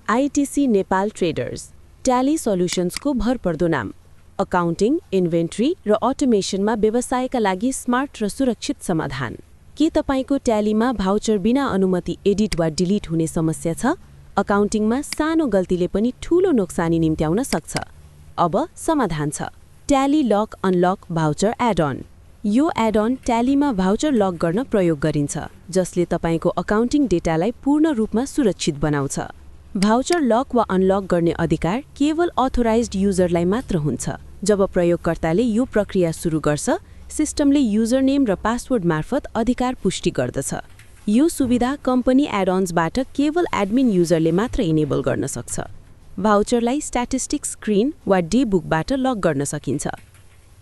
ITC Nepal traders tally सल्युशन्सको भरपर्दो नाम। Accounting, inventory र अटोमेसनमा व्यवसायका लागि स्मार्ट र सुरक्षित समाधान। के तपाईको ट्यालीमा भाउचर बिना अनुमति एडिट वा डिलिट हुने समस्या छ? अकाउन्टिङमा सानो गल्तीले पनि ठूलो नोक्सानी निम्त्याउन सक्छ। अब समाधान छ। Tally lock unlock voucher add on. यो एड अन ट्यालीमा भाउचर लक गर्न प्रयोग गरिन्छ, जसले तपाईको अकाउन्टिङ डेटालाई पूर्ण रूपमा सुरक्षित बनाउँछ। भाउचर लक वा अनलक गर्ने अधिकार केवल अथोराइज्ड युजरलाई मात्र हुन्छ। जब प्रयोगकर्ताले यो प्रक्रिया सुरु गर्छ, सिस्टमले युजरनेम र पासवर्ड मार्फत अधिकार पुष्टि गर्दछ। यो सुविधा कम्पनी एड-अन्सबाट केवल एडमिन युजरले मात्र इनेबल गर्न सक्छ। भाउचरलाई स्ट्याटिस्टिक्स स्क्रिन वा डीबुकबाट लक गर्न सकिन्छ।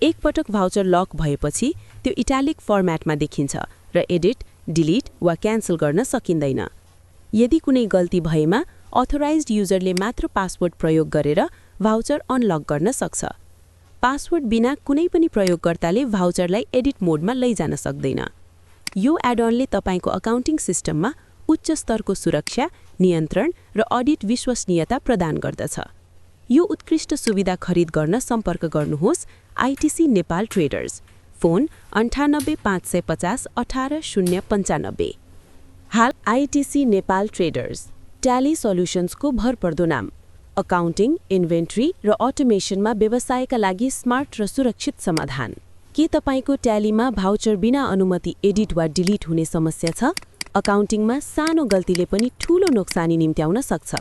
एक पटक भाउचर लक भएपछि त्यो इटालिक फर्म्याटमा देखिन्छ र एडिट, डिलिट वा क्यान्सल गर्न सकिँदैन। यदि कुनै गल्ती भएमा अथोराइज्ड युजरले मात्र पासवर्ड प्रयोग गरेर भाउचर अनलक गर्न सक्छ। पासवर्ड बिना कुनै पनि प्रयोगकर्ताले भाउचरलाई एडिट मोडमा लैजान सक्दैन। यो एड-अनले तपाईको अकाउन्टिङ सिस्टममा उच्च स्तरको सुरक्षा, नियन्त्रण र अडिट विश्वसनीयता प्रदान गर्दछ। यो उत्कृष्ट सुविधा खरिद गर्न सम्पर्क गर्नुहोस् आईटीसी नेपाल ट्रेडर्स। फोन 98 550 18 095। हाल आईटीसी नेपाल ट्रेडर्स ट्याली सल्युशन्सको भरपर्दो नाम। अकाउन्टिङ, इन्भेन्ट्री र अटोमेसनमा व्यवसायका लागि स्मार्ट र सुरक्षित समाधान। के तपाईको ट्यालीमा भाउचर बिना अनुमति एडिट वा डिलिट हुने समस्या छ? अकाउन्टिङमा सानो गल्तीले पनि ठूलो नोक्सानी निम्त्याउन सक्छ।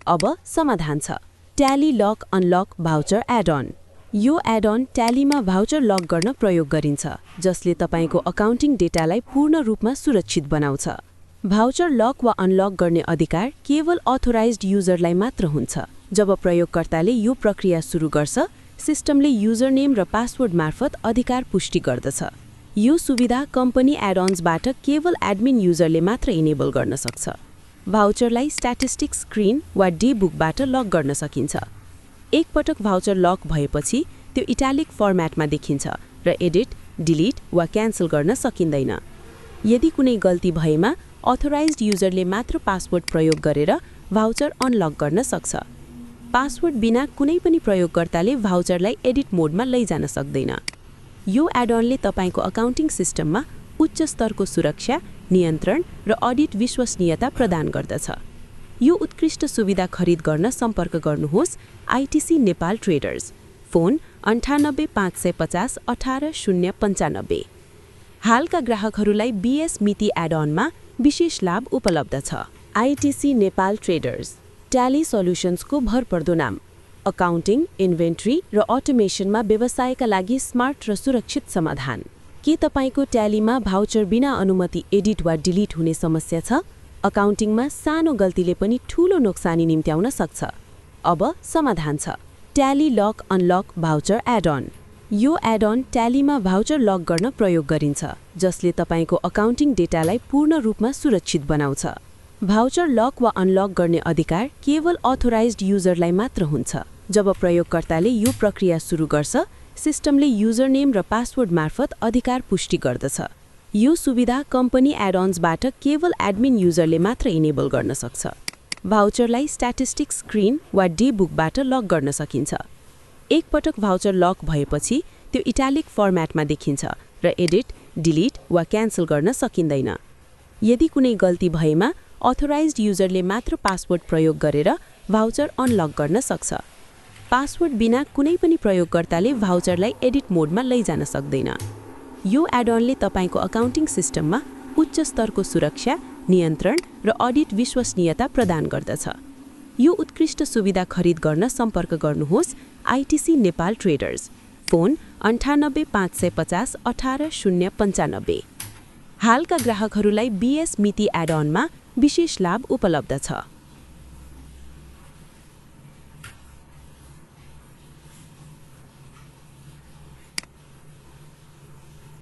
अब समाधान छ। Tally lock unlock voucher add on. यो एड अन ट्यालीमा भाउचर लक गर्न प्रयोग गरिन्छ, जसले तपाईको अकाउन्टिङ डेटालाई पूर्ण रूपमा सुरक्षित बनाउँछ। भाउचर लक वा अनलक गर्ने अधिकार केवल अथोराइज्ड युजरलाई मात्र हुन्छ। जब प्रयोगकर्ताले यो प्रक्रिया सुरु गर्छ, सिस्टमले युजरनेम र पासवर्ड मार्फत अधिकार पुष्टि गर्दछ। यो सुविधा कम्पनी एड-अन्सबाट केवल एडमिन युजरले मात्र इनेबल गर्न सक्छ। भाउचरलाई स्ट्याटिस्टिक्स स्क्रिन वा डीबुकबाट लक गर्न सकिन्छ। एक पटक भाउचर लक भएपछि त्यो इटालिक फर्म्याटमा देखिन्छ र एडिट, डिलिट वा क्यान्सल गर्न सकिँदैन। यदि कुनै गल्ती भएमा अथोराइज्ड युजरले मात्र पासवर्ड प्रयोग गरेर भाउचर अनलक गर्न सक्छ। पासवर्ड बिना कुनै पनि प्रयोगकर्ताले भाउचरलाई एडिट मोडमा लैजान सक्दैन। यो एड-अनले तपाईको अकाउन्टिङ सिस्टममा उच्च स्तरको सुरक्षा, नियन्त्रण र अडिट विश्वसनीयता प्रदान गर्दछ। यो उत्कृष्ट सुविधा खरिद गर्न सम्पर्क गर्नुहोस् आईटीसी नेपाल ट्रेडर्स। फोन 98 550 18 095। हालका ग्राहकहरूलाई बीएस मिति एड-अनमा विशेष लाभ उपलब्ध छ। आईटीसी नेपाल ट्रेडर्स ट्याली सल्युशन्सको भरपर्दो नाम। अकाउन्टिङ, इन्भेन्ट्री र अटोमेसनमा व्यवसायका लागि स्मार्ट र सुरक्षित समाधान। के तपाईको ट्यालीमा भाउचर बिना अनुमति एडिट वा डिलिट हुने समस्या छ? अकाउन्टिङमा सानो गल्तीले पनि ठूलो नोक्सानी निम्त्याउन सक्छ। अब समाधान छ। Tally lock unlock voucher add on. यो एड अन ट्यालीमा भाउचर लक गर्न प्रयोग गरिन्छ, जसले तपाईको अकाउन्टिङ डेटालाई पूर्ण रूपमा सुरक्षित बनाउँछ। भाउचर लक वा अनलक गर्ने अधिकार केवल अथोराइज्ड युजरलाई मात्र हुन्छ। जब प्रयोगकर्ताले यो प्रक्रिया सुरु गर्छ, सिस्टमले युजरनेम र पासवर्ड मार्फत अधिकार पुष्टि गर्दछ। यो सुविधा कम्पनी एड-अन्सबाट केवल एडमिन युजरले मात्र इनेबल गर्न सक्छ। भाउचरलाई स्ट्याटिस्टिक्स स्क्रिन वा डीबुकबाट लक गर्न सकिन्छ। एक पटक भाउचर लक भएपछि त्यो इटालिक फर्म्याटमा देखिन्छ र एडिट, डिलिट वा क्यान्सल गर्न सकिँदैन। यदि कुनै गल्ती भएमा अथोराइज्ड युजरले मात्र पासवर्ड प्रयोग गरेर भाउचर अनलक गर्न सक्छ। पासवर्ड बिना कुनै पनि प्रयोगकर्ताले भाउचरलाई एडिट मोडमा लैजान सक्दैन। यो एड-अनले तपाईको अकाउन्टिङ सिस्टममा उच्च स्तरको सुरक्षा, नियन्त्रण र अडिट विश्वसनीयता प्रदान गर्दछ। यो उत्कृष्ट सुविधा खरिद गर्न सम्पर्क गर्नुहोस् आईटीसी नेपाल ट्रेडर्स। फोन 98 550 18 095। हालका ग्राहकहरूलाई बीएस मिति एड-अनमा विशेष लाभ उपलब्ध छ।